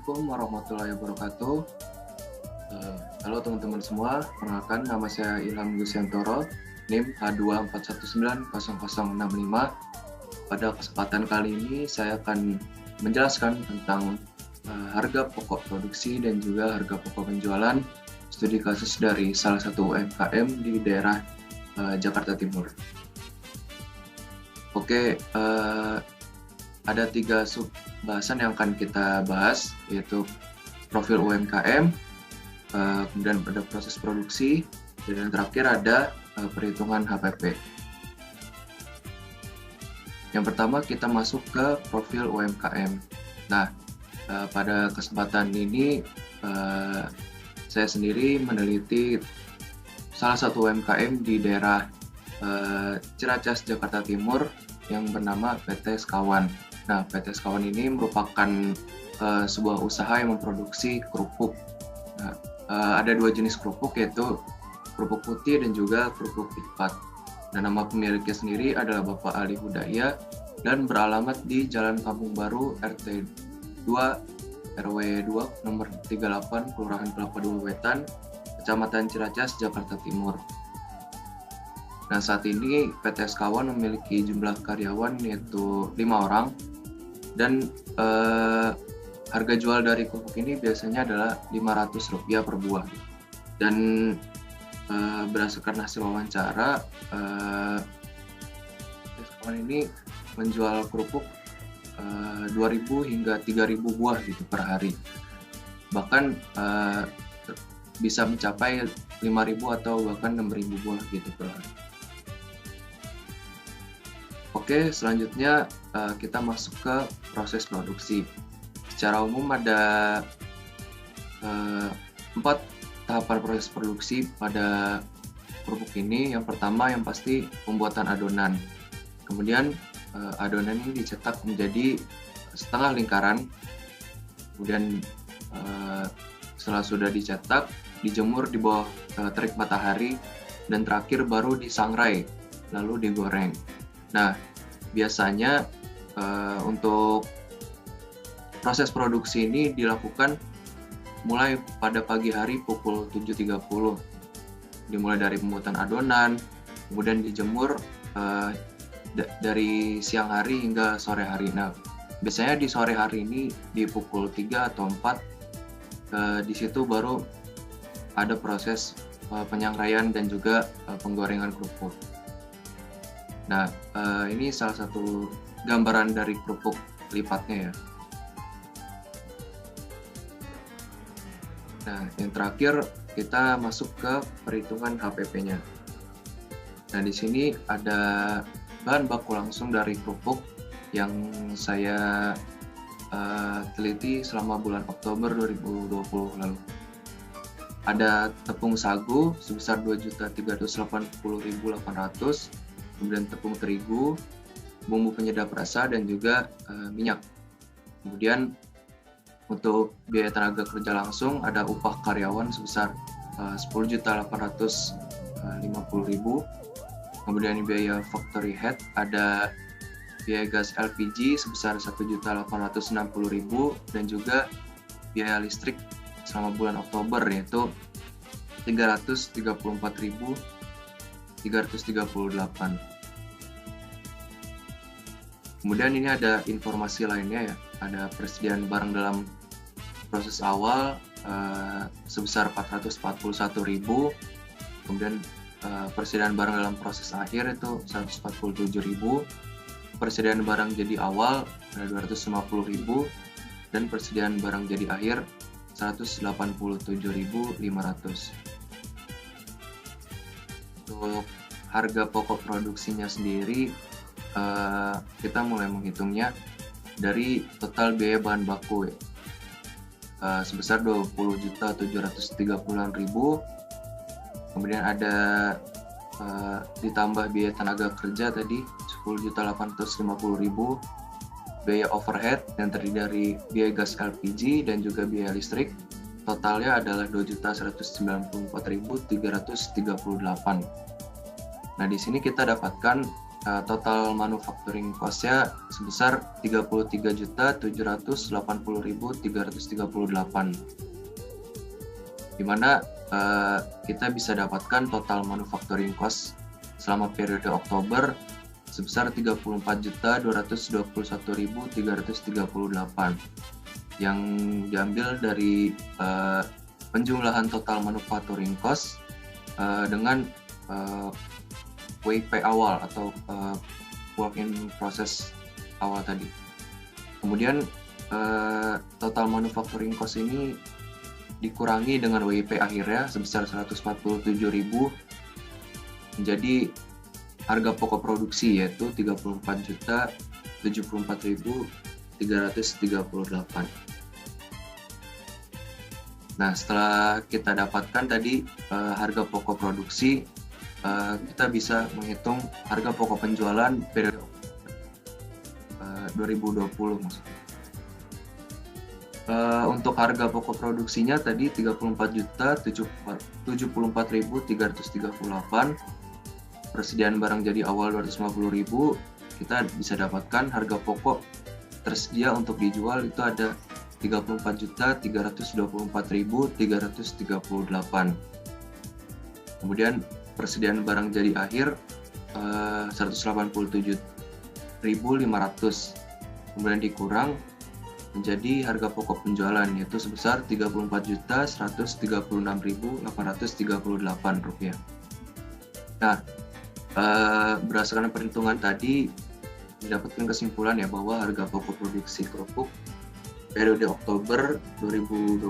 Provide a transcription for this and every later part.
Assalamualaikum warahmatullahi wabarakatuh. Halo teman-teman semua, perkenalkan nama saya Ilham Gusiantoro, NIM H241900065. Pada kesempatan kali ini saya akan menjelaskan tentang harga pokok produksi dan juga harga pokok penjualan studi kasus dari salah satu UMKM di daerah Jakarta Timur. Oke, ada 3 sub bahasan yang akan kita bahas, yaitu profil UMKM, kemudian pada proses produksi, dan yang terakhir ada perhitungan HPP. Yang pertama kita masuk ke profil UMKM. Nah, pada kesempatan ini saya sendiri meneliti salah satu UMKM di daerah Ciracas, Jakarta Timur yang bernama PT Sekawan. Nah, PT Sekawan ini merupakan sebuah usaha yang memproduksi kerupuk. Nah, ada 2 jenis kerupuk, yaitu kerupuk putih dan juga kerupuk lipat. Nah, nama pemiliknya sendiri adalah Bapak Ali Hudaya dan beralamat di Jalan Kampung Baru RT 2 RW 2 nomor 38 Kelurahan Kelapa Dua Wetan, Kecamatan Ciracas, Jakarta Timur. Nah, saat ini PT Sekawan memiliki jumlah karyawan yaitu 5 orang, dan harga jual dari kerupuk ini biasanya adalah Rp500 per buah. Dan berdasarkan hasil wawancara, PT Sekawan ini menjual kerupuk 2.000 hingga 3.000 buah gitu per hari. Bahkan bisa mencapai 5.000 atau bahkan 6.000 buah gitu per hari. Oke, selanjutnya kita masuk ke proses produksi. Secara umum ada 4 tahapan proses produksi pada kerupuk ini. Yang pertama yang pasti pembuatan adonan. Kemudian adonan ini dicetak menjadi setengah lingkaran. Kemudian setelah sudah dicetak, dijemur di bawah terik matahari, dan terakhir baru disangrai lalu digoreng. Nah, biasanya untuk proses produksi ini dilakukan mulai pada pagi hari pukul 7.30. Dimulai dari pembuatan adonan, kemudian dijemur dari siang hari hingga sore hari. Nah, biasanya di sore hari ini di pukul 3 atau 4, di situ baru ada proses penyangraian dan juga penggorengan kerupuk. Nah, ini salah satu gambaran dari kerupuk lipatnya ya. Nah, yang terakhir kita masuk ke perhitungan HPP-nya. Nah, di sini ada bahan baku langsung dari kerupuk yang saya teliti selama bulan Oktober 2020 lalu. Ada tepung sagu sebesar 2.380.800, kemudian tepung terigu, bumbu penyedap rasa, dan juga minyak. Kemudian untuk biaya tenaga kerja langsung ada upah karyawan sebesar 10.850.000. Kemudian biaya factory head ada biaya gas LPG sebesar 1.860.000, dan juga biaya listrik selama bulan Oktober yaitu 334.338. Kemudian ini ada informasi lainnya ya, ada persediaan barang dalam proses awal sebesar 441.000, kemudian persediaan barang dalam proses akhir itu 147.000, persediaan barang jadi awal 250.000, dan persediaan barang jadi akhir 187.500. Untuk harga pokok produksinya sendiri, kita mulai menghitungnya dari total biaya bahan baku ya, sebesar 20.736.000. Kemudian ada ditambah biaya tenaga kerja tadi 10.850.000, biaya overhead yang terdiri dari biaya gas LPG dan juga biaya listrik. Totalnya adalah 2.194.338. Nah, di sini kita dapatkan total manufacturing cost-nya sebesar 33.780.338, di mana kita bisa dapatkan total manufacturing cost selama periode Oktober sebesar 34.221.338 yang diambil dari penjumlahan total manufacturing cost dengan WIP awal atau work in process awal tadi. Kemudian total manufacturing cost ini dikurangi dengan WIP akhirnya sebesar 147.000 menjadi harga pokok produksi, yaitu 34.074.338. Nah, setelah kita dapatkan tadi harga pokok produksi, kita bisa menghitung harga pokok penjualan periode 2020 maksudnya. Untuk harga pokok produksinya tadi 34.074.338, persediaan barang jadi awal 250.000, kita bisa dapatkan harga pokok tersedia untuk dijual itu ada 34.324.338. Kemudian persediaan barang jadi akhir 187.500, kemudian dikurang menjadi harga pokok penjualan yaitu sebesar Rp34.136.838. Nah, berdasarkan perhitungan tadi didapatkan kesimpulan ya bahwa harga pokok produksi kerupuk periode Oktober 2020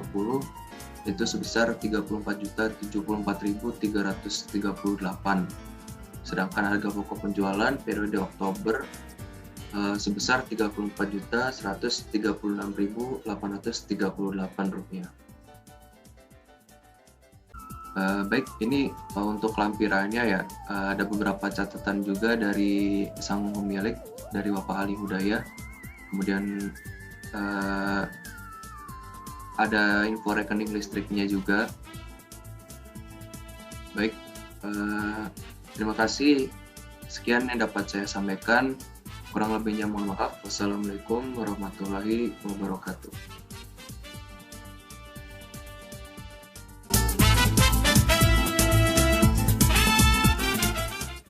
itu sebesar 34.074.338. Sedangkan harga pokok penjualan periode Oktober sebesar Rp34.136.838. Baik, ini untuk lampirannya ya, ada beberapa catatan juga dari sang pemilik, dari Bapak Ali Hudaya. Kemudian ada info rekening listriknya juga. Baik, terima kasih. Sekian yang dapat saya sampaikan. Kurang lebihnya mohon maaf. Wassalamualaikum warahmatullahi wabarakatuh.